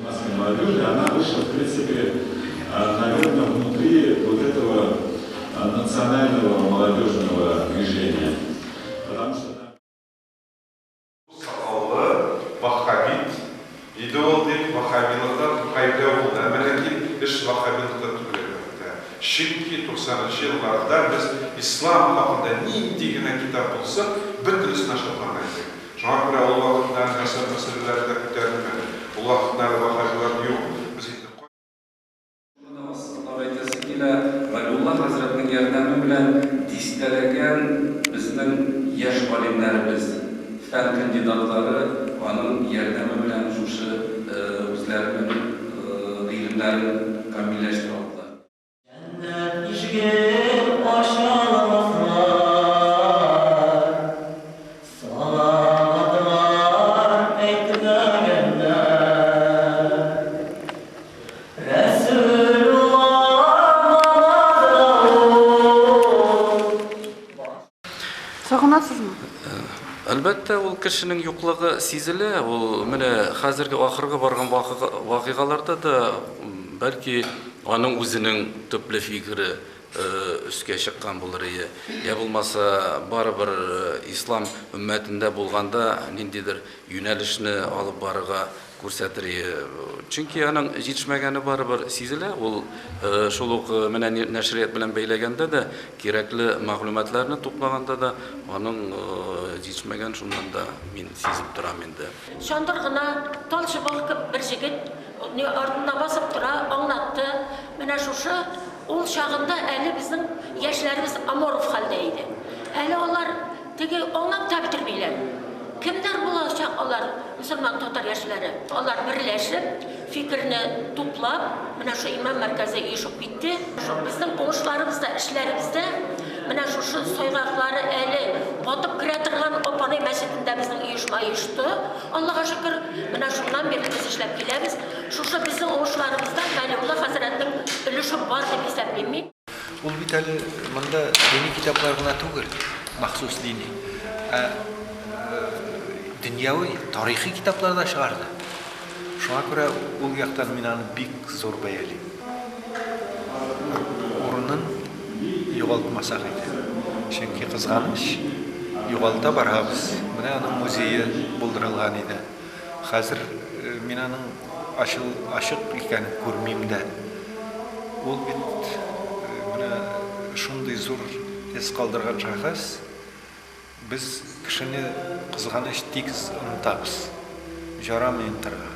Массовой молодежи, она вышла, в принципе, наверное, внутри вот этого национального молодежного движения. Потому что ваххабит, идеологик ваххабилықтан пайда болды. Әмәләтен іш ваххабилықтан түгіледі. Ширки 90-шы жылдарда біз ислам хақында не деген кітап болса, бүтінісін ашылғанайды. Шуңа күрә ул вакыттан мәсьәлә мәсьәләләрдә күтәрелмәде. Ул вакыттан ваххабилар юк. Без Вәлиулла хәзрәтнең ярдәме белән дистәләгән безнең яшь галимнәребез, фән кандидатлары аның ярдәме белән шушы үзләренең гыйлемнәрен камилләштерә алдылар. Җәннәт ишеген ачалар, салаватлар әйтелгәннәр. Сагынасызмы? Әлбәттә, ул кешенең юклыгы сизелә. Ул менә хәзерге ахырга барган вакыйгаларда да бәлки аның үзенең төпле фикере үскә чыккан булыр иде. Я булмаса барыбер ислам өммәтендә булганда ниндидер юнәлешне алып барырга күрсәтер иде. Чөнки аның җитешмәгәне барыбер сизелә. Ул шул ук менә нәшрият белән бәйләгәндә дә кирәкле мәгълүматларны туплаганда да аның җитешмәгән шуннан да мин сизеп торам инде. Шандыр гына талчыбак бер җегет артында басып тора, аңлатты. Менә шушы ул чагында әле безнең яшьләребез аморф хәлдә иде. Әле алар теге аңлап та бетермиләр. Кемдер булачак алар, мөселман татар яшьләре? Алар берләшеп, фикерне туплап, менә шу имам мәркәзе ишеп битте. Шу безнең уңышларыбызда, эшләребездә менә шушы сойгаклары әле батып керә торган Апаный мәчетендә безнең оешма оешты. Аллаһка шөкер, менә шуннан бери без эшләп киләбез. Шушы безнең уңышларыбызда Вәлиулла хәзрәтнең өлеше бар дип исәплим. Ул бит әле монда дини китаплар гына түгел, махсус дини. Дөньяви, тарихи китаплар да чыгарды. Шуңа күрә ул яктан мин аны бик зур бәялим. Урынын югалтмасак иде. Чөнки кызганыч югалта барабыз. Менә аның музее булдырылган иде. Хәзер мин аның ачык икәнен күрмим дә. Ул бит менә шундый зур эс калдырган шәхес. Biz kişini kızganış tez unutабыз. Жарамый торга.